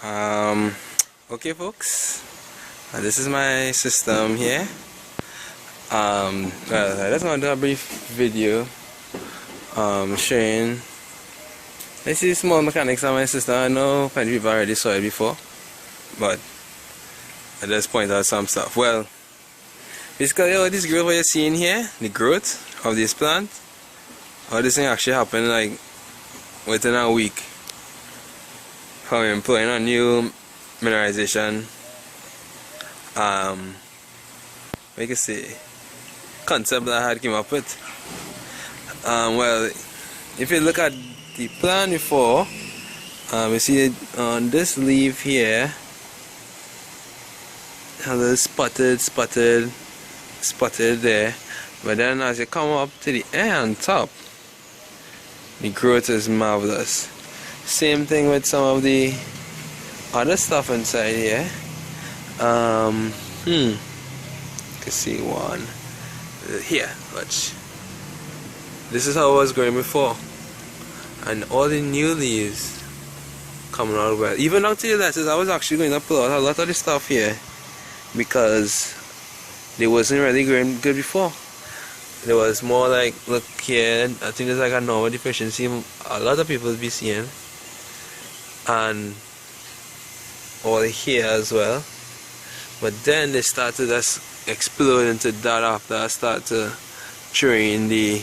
Okay folks, this is my system here. Well, I just want to do a brief video showing this is small mechanics of my system. I know plenty of people already saw it before, but I just point out some stuff. Well, basically all this growth what you're seeing here, the growth of this plant, all this thing actually happened like within a week from employing a new mineralization what you can say concept that I had came up with. Well, if you look at the plant before, you see it on this leaf here has a spotted there, but then as you come up to the end on top, the growth is marvelous. Same thing with some of the other stuff inside here. You can see one here. Watch. This is how it was growing before, and all the new leaves coming out well. Even down to the lettuce, I was actually going to pull out a lot of the stuff here because they wasn't really growing good before. There was more like, look here, I think there's like a normal deficiency a lot of people be seeing, and all here as well. But then they start to just explode into that after I start to drain the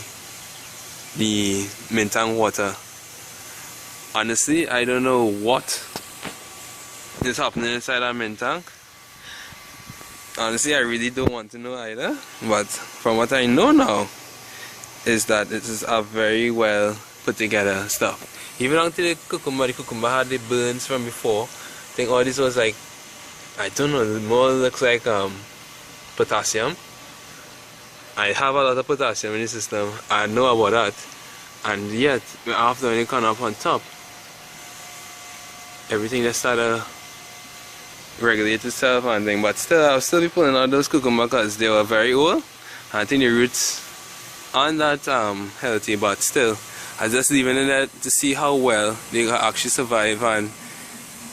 mint tank water. Honestly, I don't know what is happening inside that mint tank. Honestly, I really don't want to know either, but from what I know now is that it is a very well put together stuff. Even until the cucumber had the burns from before, I think all this was like, I don't know, it more looks like potassium. I have a lot of potassium in the system, I know about that, and yet after when it come up on top, everything just started regulate itself and thing. But still, I'll still be pulling out those cucumber because they were very old. I think the roots aren't that healthy, but still, I just leaving it there to see how well they actually survive and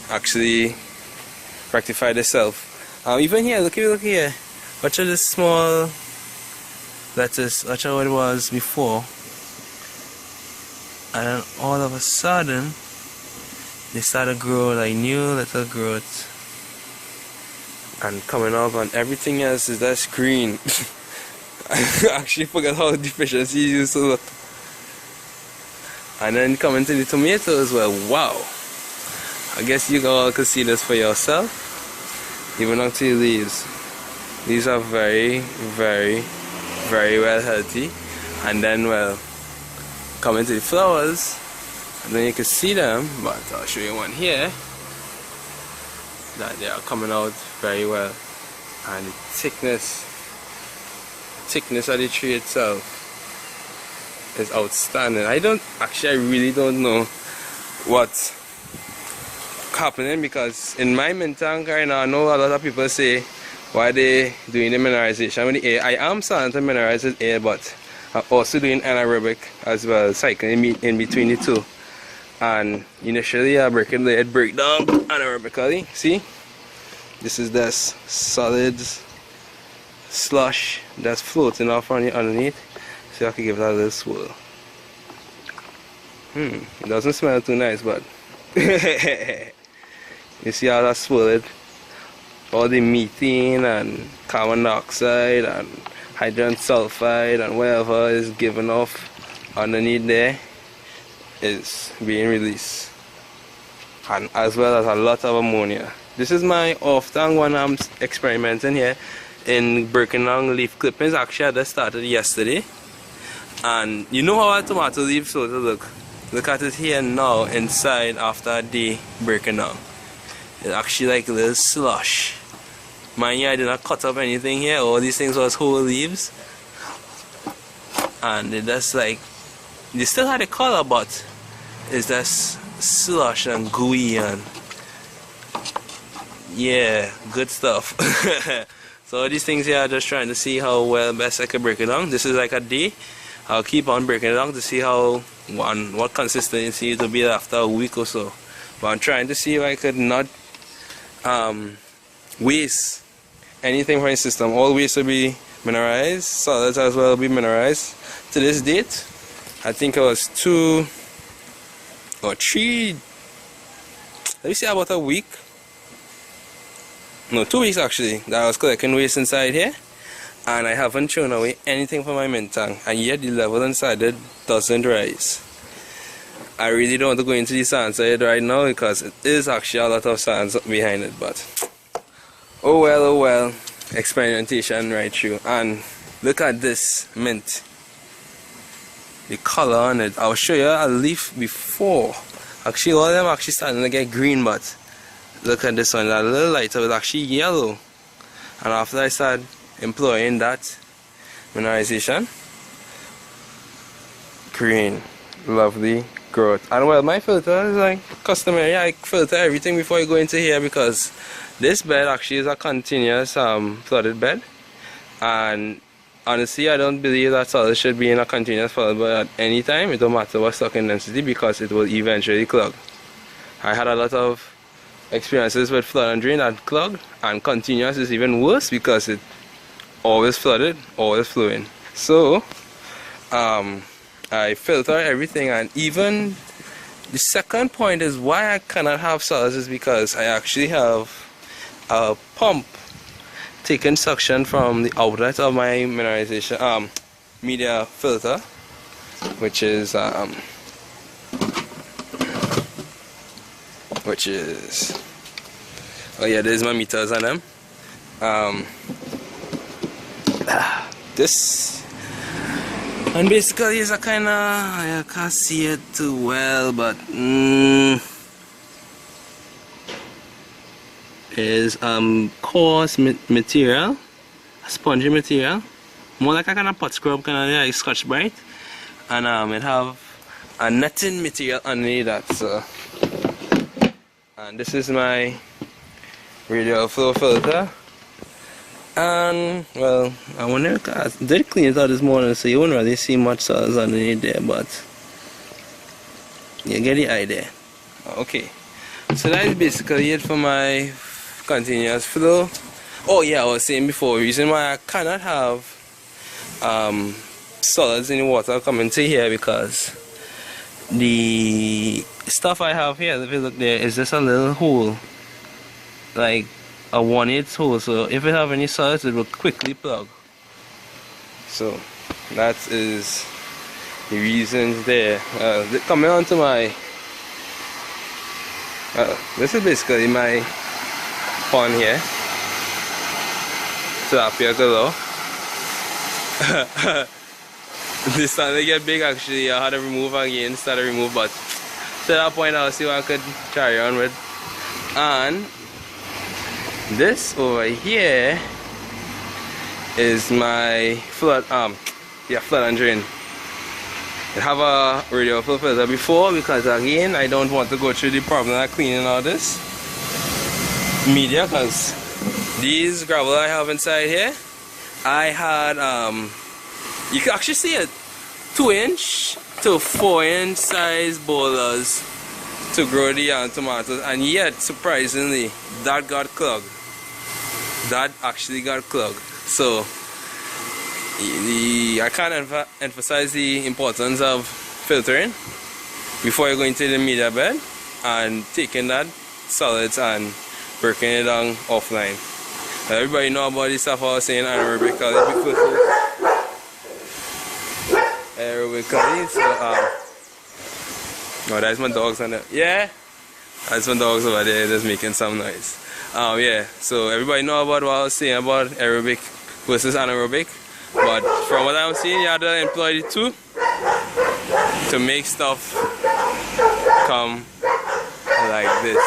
actually rectify themselves. Even here, look here. Watch out this small lettuce. Watch out what it was before, and then all of a sudden, they started to grow like new little growths and coming up, and everything else is just green. I actually forgot how deficiency used to look. And then coming to the tomatoes, well, wow, I guess you all could see this for yourself. Even up to the leaves, these are very well healthy. And then, well, coming to the flowers, and then you can see them, but I'll show you one here, that they are coming out very well. And the thickness of the tree itself is outstanding. I really don't know what's happening, because in my mint tank right now, I know a lot of people say why they doing the mineralization with the air. I am starting to mineralize with air, but I'm also doing anaerobic as well, cycling in between the two. And initially I break down anaerobically. See, this is this solid slush that's floating off on the underneath, so I can give that a little swirl. It doesn't smell too nice, but you see how that's swirled? All the methane and carbon dioxide and hydrogen sulfide and whatever is given off underneath there is being released, and as well as a lot of ammonia. This is my off tank one I'm experimenting here in breaking down leaf clippings. Actually I just started yesterday, and you know how a tomato leaf sort of look at it here now inside after the breaking down. It's actually like a little slush. Mind you, I did not cut up anything here. All these things was whole leaves, and it just like, they still had a color, but it's just slush and gooey, and yeah, good stuff. So all these things here, I'm just trying to see how well best I can break it down. This is like a day. I'll keep on breaking it down to see how what consistency it will be after a week or so. but I'm trying to see if I could not waste anything from the system. All waste will be mineralized, solids as well will be mineralized. To this date, I think it was 2 or 3, let me say about a week, no, 2 weeks actually, that I was collecting waste inside here, and I haven't thrown away anything from my mint tank, and yet the level inside it doesn't rise. I really don't want to go into the sand side right now because it is actually a lot of sands behind it, but oh well, experimentation right through. And look at this mint, the color on it. I'll show you a leaf before. Actually all of them actually starting to get green, but look at this one, that little lighter was actually yellow. And after I started employing that mineralization, green, lovely growth. And well, my filter is like customary. I filter everything before I go into here because this bed actually is a continuous flooded bed, and honestly I don't believe that soil should be in a continuous flood bed at any time. It don't matter what stock density because it will eventually clog. I had a lot of experiences with flood and drain that clog, and continuous is even worse because it always flooded, always flowing. So I filter everything, and even the second point is why I cannot have solids is because I actually have a pump taking suction from the outlet of my mineralization media filter, which is oh yeah, there's my meters on them. This, and basically it's a kind of, I can't see it too well, but is coarse material, spongy material, more like a kind of pot scrub, kind of like Scotch Brite, and it have a netting material underneath that. So, and this is my radial flow filter. And well, I wonder if I did clean it out this morning, so you won't really see much solids underneath there, but you get the idea. Okay, so that is basically it for my continuous flow. Oh yeah, I was saying before, the reason why I cannot have solids in the water coming to here because the stuff I have here, if you look there, is just a little hole, like a 1/8 hole, so if it have any solids it will quickly plug. So that is the reasons there. Coming on to my this is basically my pond here, tilapia galore. This started to get big actually. I had to remove again, started to remove, but to that point I'll see what I could carry on with. And this over here is my flood flood and drain. I have a radial flow filter before because again I don't want to go through the problem of cleaning all this media, because these gravel I have inside here, I had you can actually see it, 2-inch to 4-inch size boulders to grow the tomatoes, and yet surprisingly that got clogged. That actually got clogged. So I can't emphasize the importance of filtering before you go into the media bed and taking that solids and breaking it down offline. Now, everybody know about this stuff I was saying anaerobically before. Aerobically, so oh, that's my dogs on there. Yeah, that's my dogs over there just making some noise. Yeah, so everybody know about what I was saying about aerobic versus anaerobic, but from what I'm seeing, you have to employ the two to make stuff come like this.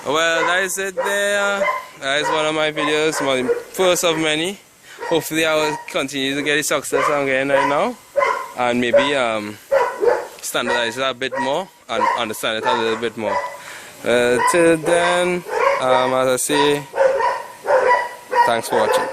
Well, that is it there. That is one of my videos, my first of many. Hopefully I will continue to get the success I'm getting right now, and maybe standardize it a bit more and understand it a little bit more. Till then, as I say, thanks for watching.